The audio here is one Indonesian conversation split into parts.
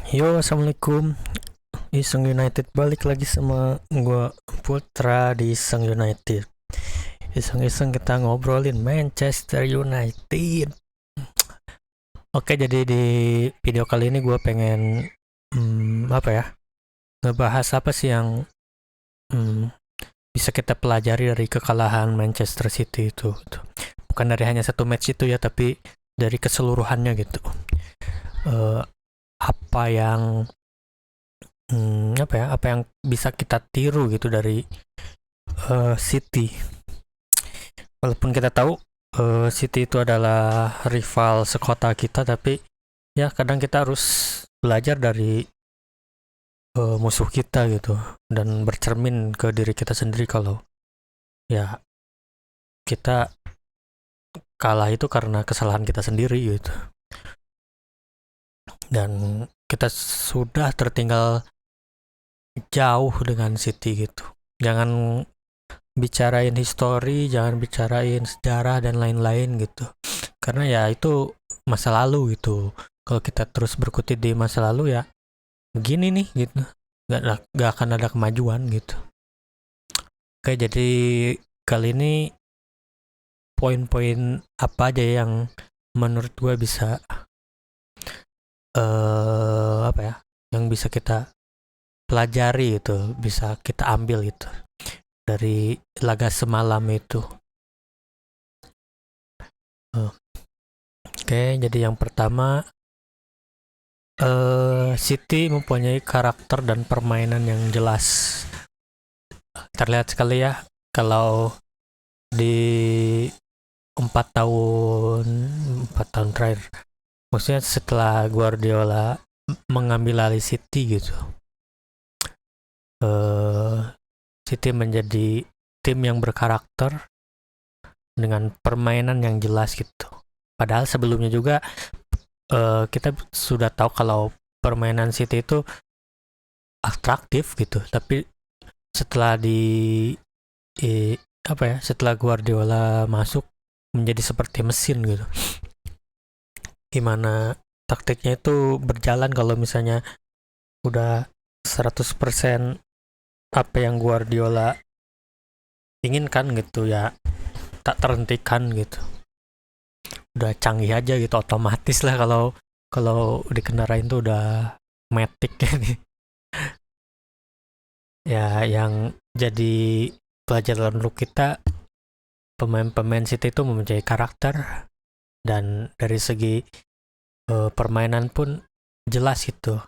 Yo, assalamualaikum. Iseng United balik lagi sama gua Putra di Iseng United. Iseng-iseng kita ngobrolin Manchester United. Oke, jadi di video kali ini gua pengen apa ya? Ngebahas apa sih yang hmm, bisa kita pelajari dari kekalahan Manchester City itu. Bukan dari hanya satu match itu ya, tapi dari keseluruhannya gitu. Eh, apa yang apa yang bisa kita tiru gitu dari City. Walaupun kita tahu City itu adalah rival sekota kita, tapi ya kadang kita harus belajar dari musuh kita gitu dan bercermin ke diri kita sendiri kalau ya kita kalah itu karena kesalahan kita sendiri gitu. Dan kita sudah tertinggal jauh dengan City gitu. Jangan bicarain histori, jangan bicarain sejarah dan lain-lain gitu. Karena ya itu masa lalu gitu. Kalau kita terus berkutit di masa lalu ya begini nih gitu. Gak akan ada kemajuan gitu. Oke, jadi kali ini poin-poin apa aja yang menurut gue bisa apa ya? Yang bisa kita pelajari gitu, bisa kita ambil gitu dari laga semalam itu. Oke, jadi yang pertama City mempunyai karakter dan permainan yang jelas. Terlihat sekali ya kalau di 4 tahun terakhir. Maksudnya setelah Guardiola mengambil alih City gitu. City menjadi tim yang berkarakter dengan permainan yang jelas gitu. Padahal sebelumnya juga kita sudah tahu kalau permainan City itu atraktif gitu, tapi setelah setelah Guardiola masuk menjadi seperti mesin gitu. Gimana taktiknya itu berjalan kalau misalnya udah 100% apa yang Guardiola inginkan gitu ya, tak terhentikan gitu. Udah canggih aja gitu, otomatis lah kalau kalau dikendarain tuh udah matic nih. Ya yang jadi pelajaran untuk kita, pemain-pemain City itu mempunyai karakter dan dari segi permainan pun jelas itu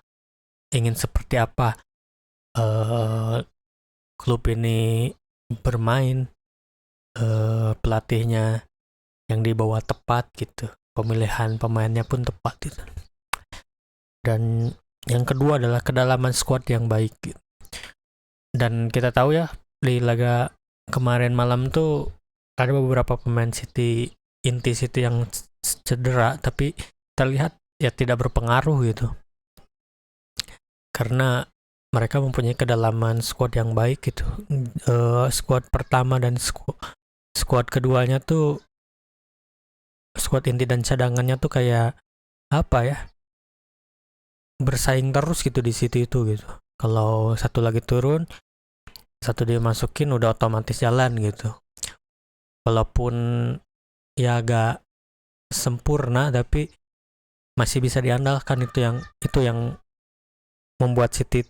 ingin seperti apa klub ini bermain, pelatihnya yang dibawa tepat gitu, pemilihan pemainnya pun tepat gitu. Dan yang kedua adalah kedalaman squad yang baik gitu. Dan kita tahu ya di laga kemarin malam tuh ada beberapa pemain City, inti City yang cedera, tapi terlihat ya tidak berpengaruh gitu. Karena mereka mempunyai kedalaman squad yang baik gitu. Squad pertama dan squad keduanya tuh, squad inti dan cadangannya tuh kayak apa ya? Bersaing terus gitu di City itu gitu. Kalau satu lagi turun, satu dia masukin udah otomatis jalan gitu. Walaupun ya agak sempurna tapi masih bisa diandalkan, itu yang membuat City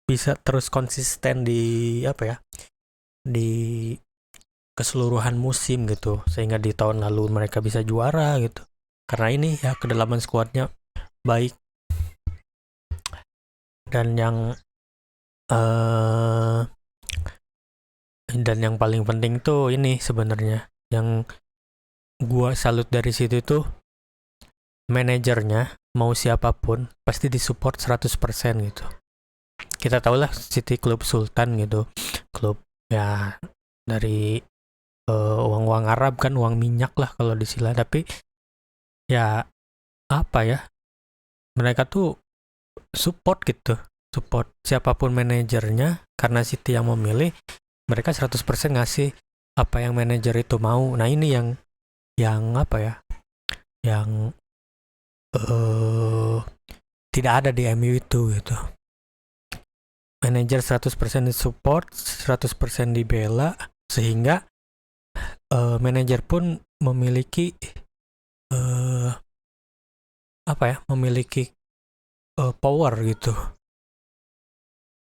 bisa terus konsisten di apa ya, di keseluruhan musim gitu, sehingga di tahun lalu mereka bisa juara gitu karena ini ya kedalaman skuadnya baik. Dan eh yang paling penting tuh ini sebenarnya yang gua salut dari situ tuh manajernya, mau siapapun pasti disupport 100% gitu. Kita tahu lah City klub sultan gitu, klub ya dari uang-uang Arab kan, uang minyak lah kalau disilah, tapi ya apa ya, mereka tuh support gitu, support siapapun manajernya karena City yang memilih, mereka 100% ngasih apa yang manajer itu mau. Nah ini yang apa ya, yang tidak ada di MU itu gitu. Manajer 100% di support, 100% dibela, sehingga manajer pun memiliki memiliki power gitu,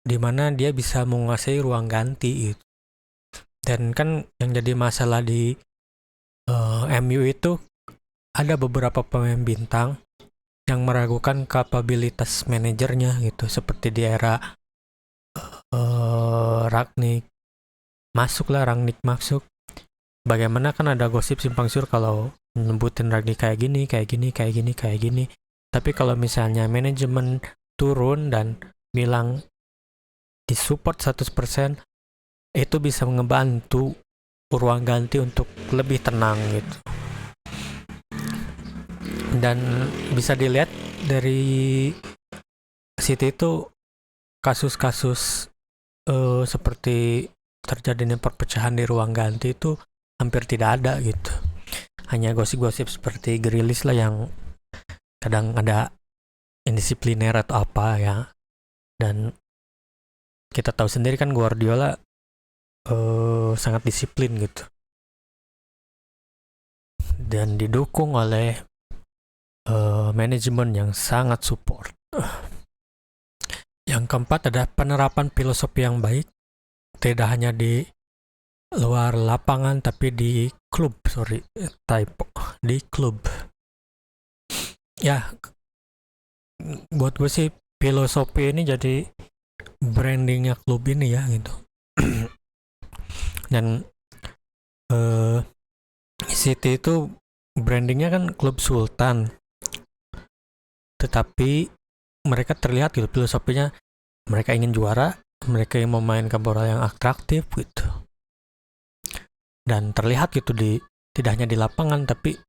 dimana dia bisa menguasai ruang ganti gitu. Dan kan yang jadi masalah di MU itu ada beberapa pemain bintang yang meragukan kapabilitas manajernya gitu, seperti di era Rangnick masuk. Bagaimana kan ada gosip simpang siur kalau nyebutin Rangnick kayak gini. Tapi kalau misalnya manajemen turun dan bilang disupport 100%, itu bisa ngebantu ruang ganti untuk lebih tenang gitu. Dan bisa dilihat dari City itu kasus-kasus seperti terjadinya perpecahan di ruang ganti itu hampir tidak ada gitu. Hanya gosip-gosip seperti Grealish lah yang kadang ada indisipliner atau apa ya. Dan kita tahu sendiri kan Guardiola sangat disiplin gitu. Dan didukung oleh manajemen yang sangat support. Yang keempat ada penerapan filosofi yang baik, tidak hanya di luar lapangan tapi di klub, di klub. Ya, buat gue sih filosofi ini jadi brandingnya klub ini ya gitu. Dan City itu brandingnya kan klub sultan, tetapi mereka terlihat gitu filosofinya, mereka ingin juara, mereka ingin memainkan bola yang atraktif gitu. Dan terlihat gitu tidak hanya di lapangan, tapi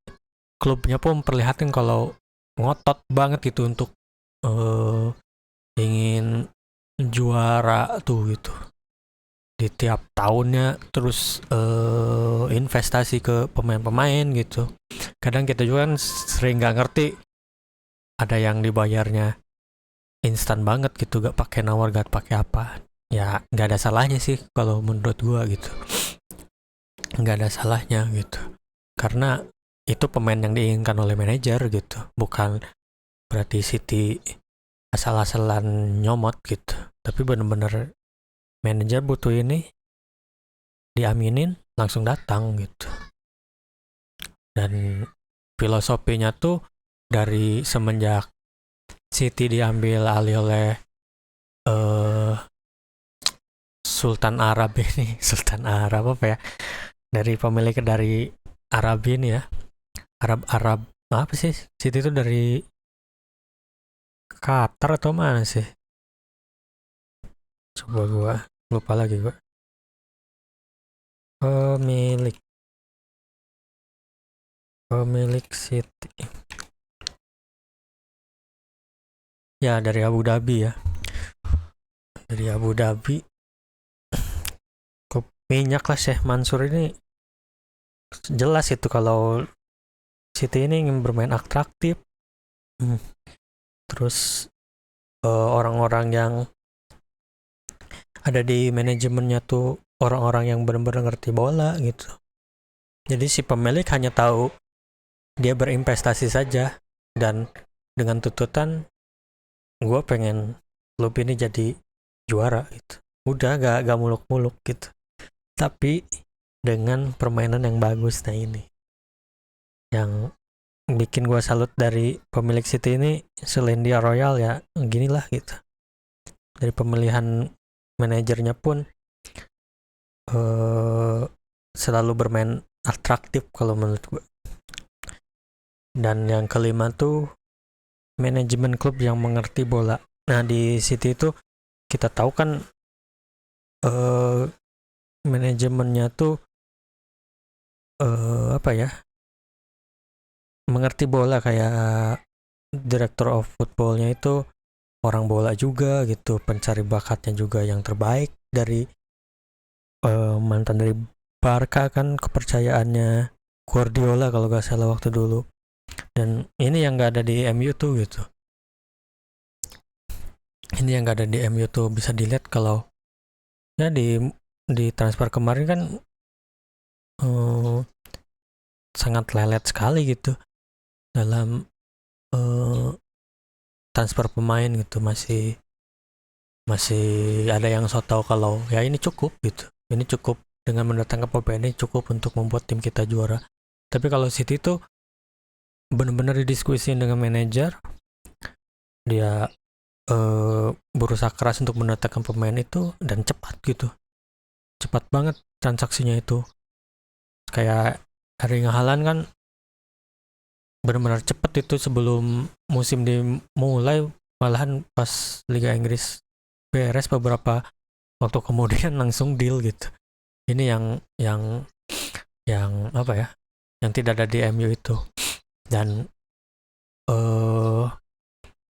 klubnya pun memperlihatkan kalau ngotot banget gitu untuk ingin juara tuh gitu. Di tiap tahunnya terus investasi ke pemain-pemain gitu. Kadang kita juga kan sering nggak ngerti, ada yang dibayarnya instan banget gitu, gak pakai nawar, gak pakai apa. Ya nggak ada salahnya sih kalau menurut gua gitu, nggak ada salahnya gitu, karena itu pemain yang diinginkan oleh manajer gitu, bukan berarti City asal-asalan nyomot gitu. Tapi bener-bener manajer butuh ini, diaminin langsung datang gitu. Dan filosofinya tuh dari semenjak City diambil alih oleh Sultan Arab ini, Sultan Arab apa ya, dari pemilik dari Arab ini ya, Arab apa sih, City itu dari Qatar atau mana sih, coba gua lupa lagi gua. Pemilik City ya dari Abu Dhabi ya, dari Abu Dhabi. Minyak lah Syekh Mansur ini jelas itu kalau City ini ingin bermain atraktif. Terus orang-orang yang ada di manajemennya tuh orang-orang yang benar-benar ngerti bola gitu. Jadi si pemilik hanya tahu dia berinvestasi saja, dan dengan tuntutan gue pengen klub ini jadi juara gitu. Udah gak muluk-muluk gitu. Tapi dengan permainan yang bagus. Nah ini yang bikin gue salut dari pemilik City ini, selain dia royal ya ginilah gitu. Dari pemilihan manajernya pun selalu bermain atraktif kalau menurut gue. Dan yang kelima tuh manajemen klub yang mengerti bola. Nah di City itu kita tahu kan manajemennya tuh mengerti bola, kayak direktur of footballnya itu orang bola juga gitu, pencari bakatnya juga yang terbaik dari mantan dari Barca kan, kepercayaannya Guardiola kalau gak salah waktu dulu. Dan ini yang gak ada di MU tuh gitu. Ini yang gak ada di MU tuh bisa dilihat kalau ya di transfer kemarin kan sangat lelet sekali gitu dalam transfer pemain gitu. Masih ada yang so tau kalau ya ini cukup gitu, ini cukup dengan mendatangkan pemain ini cukup untuk membuat tim kita juara. Tapi kalau City tuh benar-benar didiskusiin dengan manajer, dia berusaha keras untuk mendatangkan pemain itu dan cepat gitu, cepat banget transaksinya itu. Kayak Erling Haaland kan benar-benar cepat itu, sebelum musim dimulai malahan pas Liga Inggris beres beberapa waktu kemudian langsung deal gitu. Ini yang apa ya, yang tidak ada di MU itu. Dan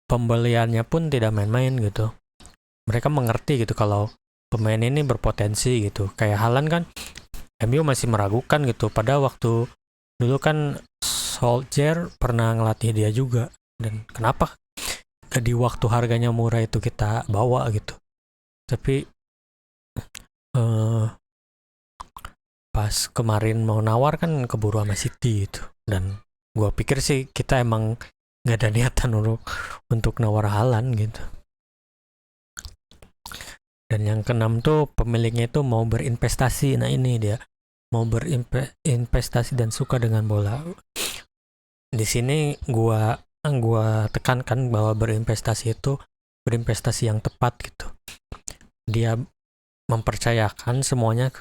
pembeliannya pun tidak main-main gitu. Mereka mengerti gitu kalau pemain ini berpotensi gitu. Kayak Haaland kan MU masih meragukan gitu. Pada waktu dulu kan Solskjaer pernah ngelatih dia juga. Dan kenapa di waktu harganya murah itu kita bawa gitu. Tapi pas kemarin mau nawar kan keburu sama City gitu. Dan gue pikir sih kita emang gak ada niatan untuk nawar Haaland gitu. Dan yang keenam tuh pemiliknya itu mau berinvestasi. Nah ini dia, mau berinvestasi dan suka dengan bola. Di sini gua tekankan bahwa berinvestasi itu berinvestasi yang tepat gitu. Dia mempercayakan semuanya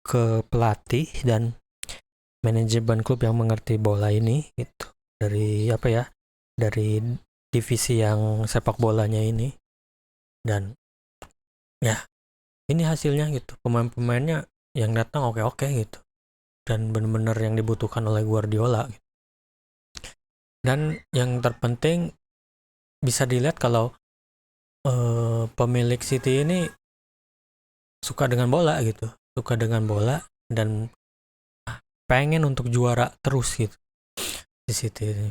ke pelatih dan manajemen klub yang mengerti bola ini gitu. Dari apa ya? Dari divisi yang sepak bolanya ini. Dan ya, ini hasilnya gitu. Pemain-pemainnya yang datang oke-oke gitu. Dan benar-benar yang dibutuhkan oleh Guardiola gitu. Dan yang terpenting bisa dilihat kalau pemilik City ini suka dengan bola gitu, suka dengan bola dan pengen untuk juara terus gitu di City ini.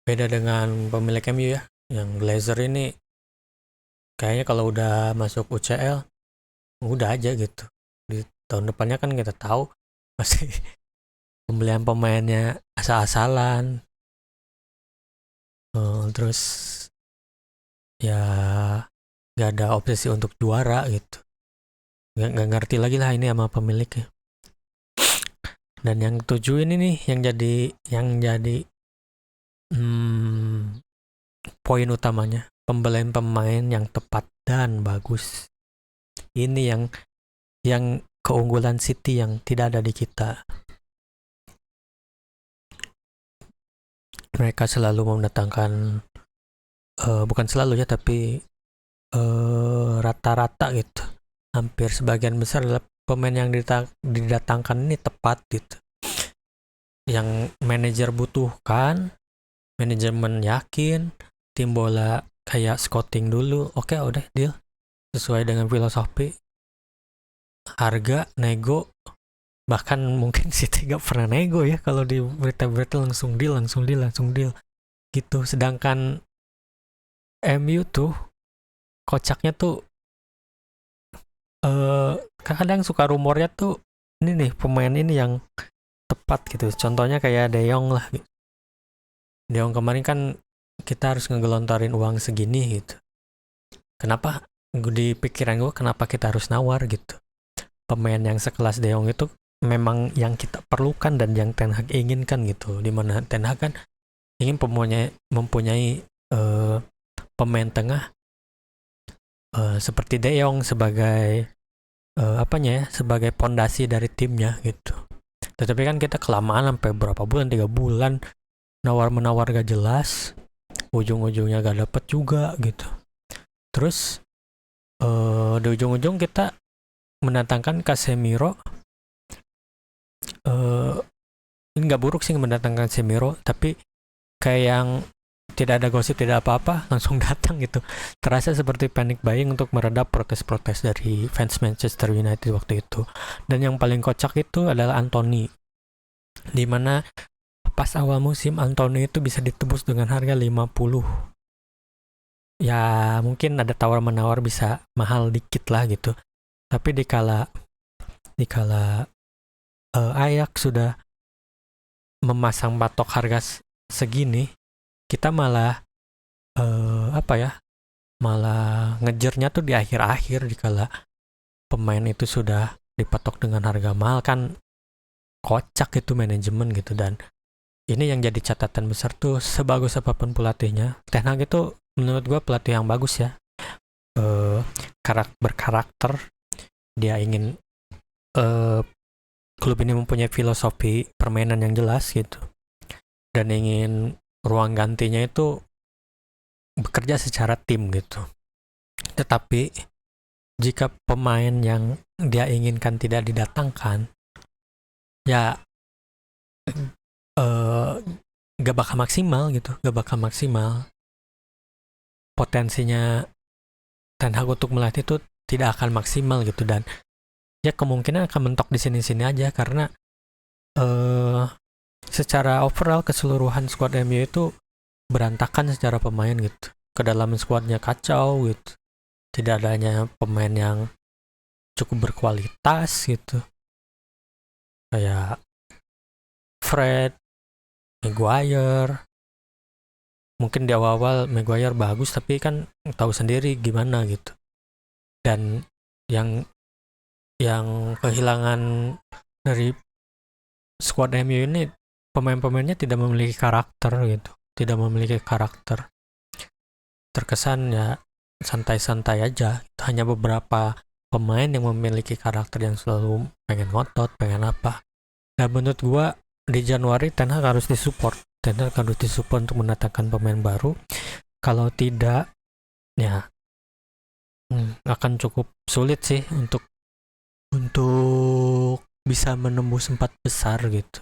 Beda dengan pemilik MU ya, yang Glazer ini kayaknya kalau udah masuk UCL udah aja gitu. Di tahun depannya kan kita tahu masih pembelian pemainnya asal-asalan, terus ya gak ada obsesi untuk juara gitu, gak ngerti lagi lah ini sama pemiliknya. Dan yang ketujuh ini nih yang jadi poin utamanya, pembelian pemain yang tepat dan bagus. Ini yang keunggulan City yang tidak ada di kita. Mereka selalu mendatangkan bukan selalu ya, tapi rata-rata gitu, hampir sebagian besar adalah pemain yang didatangkan ini tepat gitu, yang manajer butuhkan, manajemen yakin, tim bola kayak scouting dulu, oke udah deal sesuai dengan filosofi, harga nego. Bahkan mungkin City gak pernah nego ya, kalau di berita-berita langsung deal gitu. Sedangkan MU tuh kocaknya tuh kadang suka rumornya tuh ini nih pemain ini yang tepat gitu. Contohnya kayak De Jong lah gitu. De Jong kemarin kan kita harus ngegelontorin uang segini gitu. Kenapa di pikiran gue kenapa kita harus nawar gitu. Pemain yang sekelas De Jong itu memang yang kita perlukan dan yang Ten Hag inginkan gitu. Dimana Ten Hag kan ingin mempunyai pemain tengah seperti De Jong sebagai sebagai pondasi dari timnya gitu. Tetapi kan kita kelamaan sampai berapa bulan, 3 bulan menawar gak jelas, ujung-ujungnya gak dapet juga gitu. Terus di ujung-ujung kita mendatangkan Casemiro. Ini gak buruk sih mendatangkan Casemiro, tapi kayak yang tidak ada gosip, tidak apa-apa, langsung datang gitu. Terasa seperti panic buying untuk meredam protes-protes dari fans Manchester United waktu itu. Dan yang paling kocak itu adalah Anthony. Dimana pas awal musim Anthony itu bisa ditebus dengan harga 50 ya mungkin ada tawar-menawar bisa mahal dikit lah gitu. Tapi dikala Ajax sudah memasang patok harga segini, kita malah malah ngejernya tuh di akhir-akhir dikala pemain itu sudah dipatok dengan harga mahal. Kan kocak itu manajemen gitu. Dan ini yang jadi catatan besar tuh, sebagus apapun pelatihnya, Ten Hag itu menurut gue pelatih yang bagus ya. Berkarakter, dia ingin klub ini mempunyai filosofi permainan yang jelas gitu, dan ingin ruang gantinya itu bekerja secara tim gitu. Tetapi jika pemain yang dia inginkan tidak didatangkan, ya gak bakal maksimal gitu, gak bakal maksimal. Potensinya Ten Hag untuk melatih itu tidak akan maksimal gitu, dan ya kemungkinan akan mentok di sini-sini aja karena secara overall keseluruhan squad MU itu berantakan secara pemain gitu. Kedalaman squadnya kacau gitu. Tidak adanya pemain yang cukup berkualitas gitu. Kayak Fred, Maguire. Mungkin di awal-awal Maguire bagus, tapi kan tahu sendiri gimana gitu. Dan yang kehilangan dari squad MU ini, pemain-pemainnya tidak memiliki karakter gitu. Tidak memiliki karakter. Terkesan ya santai-santai aja. Hanya beberapa pemain yang memiliki karakter yang selalu pengen ngotot, pengen apa. Nah menurut gua di Januari Ten Hag harus disupport. Ten Hag harus disupport untuk mendatangkan pemain baru. Kalau tidak, ya akan cukup sulit sih untuk bisa menembus 4 besar gitu.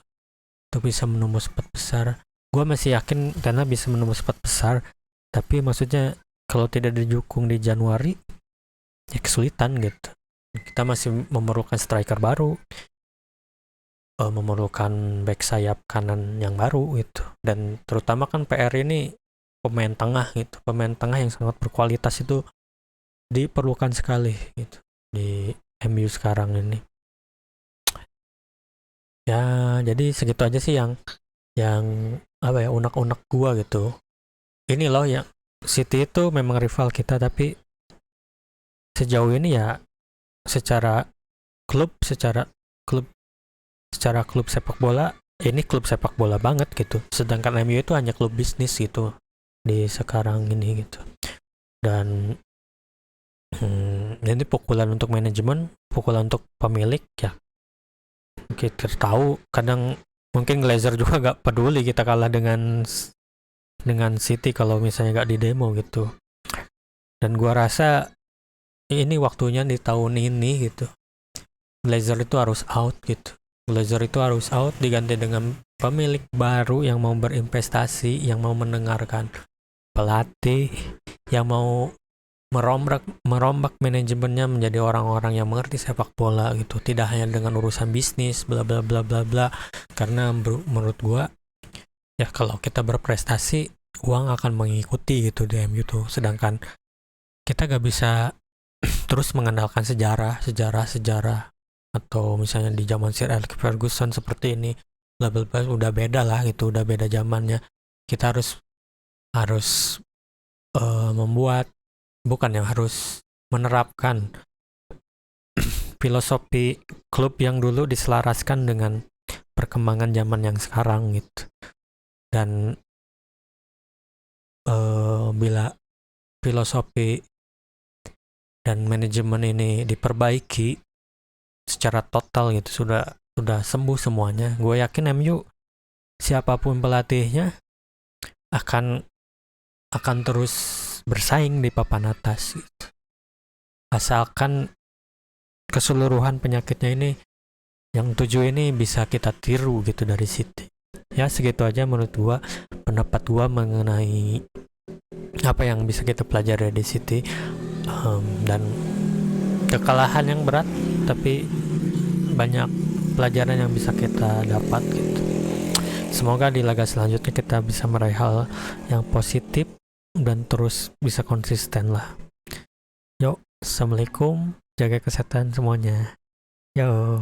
Untuk bisa menembus 4 besar. Gua masih yakin Ten Hag bisa menembus 4 besar. Tapi maksudnya kalau tidak didukung di Januari, ya kesulitan gitu. Kita masih memerlukan striker baru, memerlukan back sayap kanan yang baru gitu. Dan terutama kan PR ini pemain tengah gitu. Pemain tengah yang sangat berkualitas itu diperlukan sekali gitu di MU sekarang ini. Ya jadi segitu aja sih yang unek-unek gua gitu. Ini loh ya, City itu memang rival kita, tapi sejauh ini ya secara klub sepak bola, ini klub sepak bola banget gitu. Sedangkan MU itu hanya klub bisnis gitu di sekarang ini gitu. Dan ini pukulan untuk manajemen, pukulan untuk pemilik ya. Kita tahu kadang mungkin Glazer juga gak peduli kita kalah dengan City kalau misalnya gak di demo gitu. Dan gua rasa ini waktunya di tahun ini gitu. Glazer itu harus out gitu. Glazer itu harus out, diganti dengan pemilik baru yang mau berinvestasi, yang mau mendengarkan pelatih, yang mau merombak manajemennya menjadi orang-orang yang mengerti sepak bola gitu. Tidak hanya dengan urusan bisnis bla bla bla bla bla. Karena menurut gua ya kalau kita berprestasi, uang akan mengikuti gitu di MU tuh. Sedangkan kita gak bisa terus mengandalkan sejarah atau misalnya di zaman Sir Alex Ferguson seperti ini, bla bla bla, udah beda lah gitu, udah beda zamannya. Kita harus menerapkan filosofi klub yang dulu diselaraskan dengan perkembangan zaman yang sekarang gitu. Dan bila filosofi dan manajemen ini diperbaiki secara total gitu, sudah sembuh semuanya, gue yakin MU siapapun pelatihnya akan terus bersaing di papan atas gitu. Asalkan keseluruhan penyakitnya ini, yang 7 ini bisa kita tiru gitu dari City. Ya segitu aja menurut gua, pendapat gua mengenai apa yang bisa kita pelajari di City. Dan kekalahan yang berat, tapi banyak pelajaran yang bisa kita dapat gitu. Semoga di laga selanjutnya kita bisa meraih hal yang positif dan terus bisa konsisten lah. Yuk, assalamualaikum, jaga kesehatan semuanya. Yo.